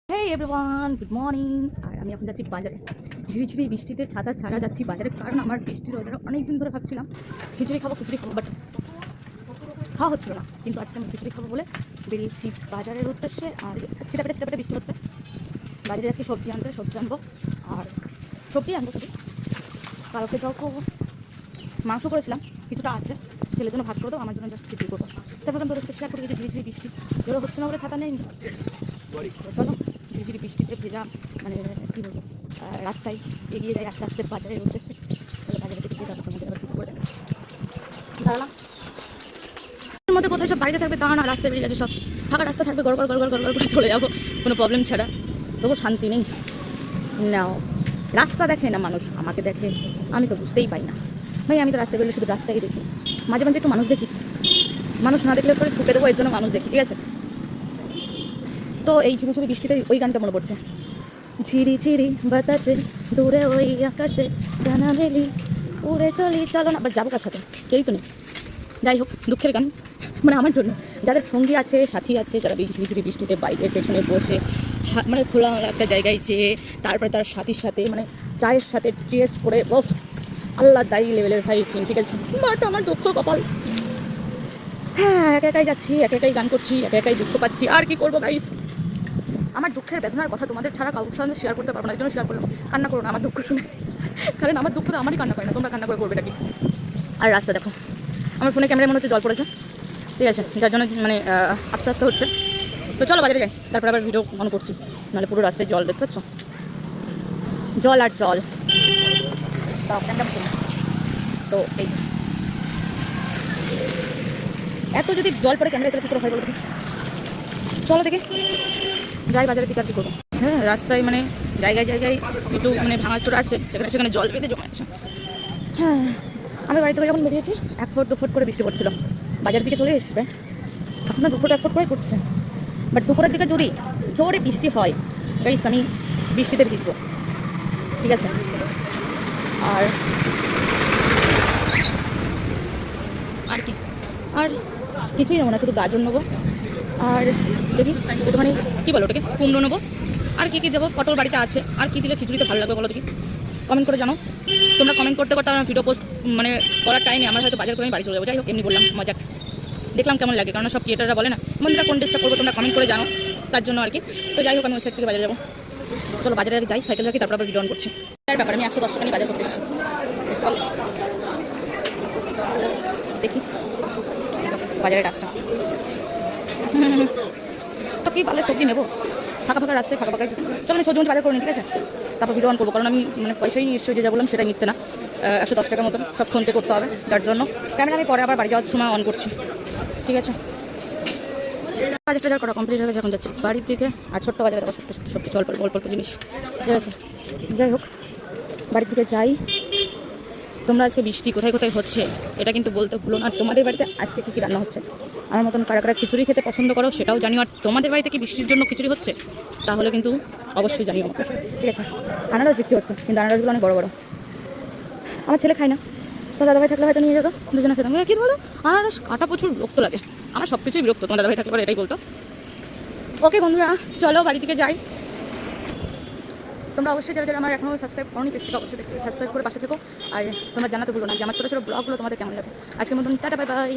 হেই everyone, good morning. আর আমি এখন যাচ্ছি বাজারে। ঝিরিঝিরি বৃষ্টিতে ছাতা ছাড়া যাচ্ছি বাজারে, কারণ আমার বৃষ্টির ওয়েদারে অনেকদিন ধরে ভাবছিলাম খিচুড়ি খাবো বাট খাওয়া হচ্ছিল না। কিন্তু আজকে আমি খিচুড়ি খাবো বলে বেরিয়েছি বাজারের উদ্দেশ্যে। আর ছিটাপেটে বৃষ্টি হচ্ছে। বাজারে যাচ্ছি সবজি আনবো। আর সবজি আনবো শুধু। কালকে যখন মাংস করেছিলাম কিছুটা আছে, ছেলের জন্য ভাত করে দাও, আমার জন্য জাস্ট খিচুড়ি করবো। তারপর আমি তোদের সাথে শেয়ার করি যে ঝিরিঝিরি বৃষ্টি যেগুলো হচ্ছে না বলে ছাতা নেই। চলো ঝিরিঝিরি বৃষ্টিতে ভেজা মানে কী বলবো, রাস্তায় এগিয়ে যায় আস্তে আস্তে বাজারের উদ্দেশ্যে। চলো বাজারে থেকে গিয়ে তারপর তোমাদের আবার করে দাঁড়ালাম। এর মধ্যে কোথায় সব বাড়িতে থাকবে তা না, রাস্তায় বেরিয়ে গেছে সব। ফাঁকা রাস্তা থাকবে, গড় করে চলে যাবো কোনো প্রবলেম ছাড়া। তবু শান্তি নেই। নাও রাস্তা দেখে না মানুষ, আমাকে দেখে, আমি তো বুঝতেই পাই না ভাই। আমি তো রাস্তায় বেরোলে শুধু রাস্তায় দেখি, মাঝে মাঝে একটু মানুষ দেখি। মানুষ না দেখলে করে ঠুকে দেবো, এর জন্য মানুষ দেখি, ঠিক আছে? তো এই ঝিরিঝিরি বৃষ্টিতে ওই গানটা মনে পড়ছে, ঝিরি ঝিরি বাতাসে দূরে ওই আকাশে জানা মেলি উড়ে চলি চলো না। বা যাবো কার সাথে, কেউই তো নেই। যাই হোক, দুঃখের গান মানে আমার জন্য, যাদের সঙ্গী আছে সাথী আছে, যারা ঝিরিঝিরি বৃষ্টিতে বাইকের পেছনে বসে মানে খোলা একটা জায়গায় যেয়ে তারপরে তার সাথীর সাথে মানে চায়ের সাথে টেস্ট করে বফ আল্লাহ দায়ী লেভেলের ভাই সিন, ঠিক আছে? বাট আমার দুঃখ কপাল। হ্যাঁ, একাই যাচ্ছি, একাই গান করছি, একাই দুঃখ পাচ্ছি, আর কি করবো গাইস। আমার দুঃখের বেদনার কথা তোমাদের ছাড়া কারোর সঙ্গে শেয়ার করতে পারবো না, এই জন্য শেয়ার করলাম। কান্না করো না আমার দুঃখ শুনে, কারণ আমার দুঃখ তো আমারই কান্না পায় না, তোমরা কান্না করে করবে নাকি? আর রাস্তা দেখো, আমার ফোনে ক্যামেরায় মনে হচ্ছে জল পড়েছে, ঠিক আছে? যার জন্য মানে আফসা হচ্ছে। তো চলো বাজারে যাই, তারপর আবার ভিডিও অন করছি, নাহলে পুরো রাস্তায় জল, দেখতে পাচ্ছ? জল আর জল। তো এই এত যদি জল পরে ক্যামেরা তাহলে কী করে হয় বলতে? চলো দেখে যাই বাজারে থেকে, আর কী করবো। হ্যাঁ, রাস্তায় মানে জায়গায় একটু মানে ভাঙাচোরা আছে, সেখানে জল বেঁধে জমা আছে। হ্যাঁ, আমি বাড়ি থেকে যখন বেরিয়েছি 1 ফুট 2 ফুট করে বৃষ্টি পড়ছিল। বাজারের দিকে চলে আসবে এখন 2 ফুট 1 ফুট করে পড়ছে। বাট দুপুরের দিকে যদি জোরে বৃষ্টি হয় গাইস, আমি বৃষ্টিতে ভিজবো, ঠিক আছে? আর কি, আর কিছুই নেবো না, শুধু গাজর নেবো। আর দেখি একটুখানি কী বলো ওটাকে, কুমড়ো নেবো। আর কী দেবো, পটল বাড়িতে আছে। আর কী দিলে খিচুড়িতে ভালো লাগবে বলো দেখি, কমেন্ট করে জানো। তোমরা কমেন্ট করতে আমার ভিডিও পোস্ট মানে করার টাইমে আমার হয়তো বাজার করে আমি বাড়ি চলে যাবো। যাই হোক, এমনি বললাম মজাক, দেখলাম কেমন লাগে, কারণ সব ক্রিয়েটাররা বলে না বন্ধুরা কোন ড্রেসটা করবো, তোমরা কমেন্ট করে জানো, তার জন্য আর কি। তো যাই হোক, আমি ওই সাইড থেকে বাজারে যাবো। চলো বাজারে যাই, সাইকেল রাখি, তারপর আবার ভিডিও অন করছি। তার ব্যাপার আমি 110 টাকা নিয়ে বাজার করতে এসেছি। দেখি বাজারের রাস্তা তো কি ভালো সবজি নেবো, ফাঁকা রাস্তায় ফাঁকায়। চলো আমি সবজি বাজার করে নিই, ঠিক আছে? তারপর ভিডিও অন করবো, কারণ আমি মানে পয়সাই নিশ্চয়ই যা বললাম সেটা নিতে না। 110 টাকার মতন সব ফোনপে করতে হবে, যার জন্য ক্যামেরা আমি পরে আবার বাড়ি যাওয়ার সময় অন করছি, ঠিক আছে? বাজারটা যাওয়ার করা কমপ্লিট হয়ে গেছে, এখন যাচ্ছি বাড়ির দিকে। আর ছোট্ট বাজারে দেবো ছোট্ট সবজি, অল্প জিনিস, ঠিক আছে? যাই হোক, বাড়ির দিকে যাই। তোমরা আজকে বৃষ্টি কোথায় হচ্ছে এটা কিন্তু বলতে ভুলো না। তোমাদের বাড়িতে আজকে কী রান্না হচ্ছে, আমার মতন কারা খিচুড়ি খেতে পছন্দ করো সেটাও জানিও। আর তোমাদের বাড়িতে কি বৃষ্টির জন্য খিচুড়ি হচ্ছে তাহলে কিন্তু অবশ্যই জানিও আমাকে, ঠিক আছে? আনারস বিক্রি হচ্ছে, কিন্তু আনারসগুলো অনেক বড়। আমার ছেলে খায় না, তো দাদাভাই থাকলে হয়তো নিয়ে যেত, দুজনে খেতাম। কী বলো, আনারস কাটা প্রচুর বিরক্ত লাগে, আমার সব কিছুই বিরক্ত। তোমার দাদাভাই থাকলে পরে এটাই বলতো। ওকে বন্ধুরা, চলো বাড়ি থেকে যাই। তোমরা অবশ্যই যারা আমার এখনও সাবস্ক্রাইব করোনি, পেজটাকে অবশ্যই সাবস্ক্রাইব করে পাশে থেকো। আর তোমরা জানাতে ভুলো না যে আমার ছোটো ব্লগগুলো তোমাদের কেমন লাগে। আজকের মতন টাটা, বাই বাই।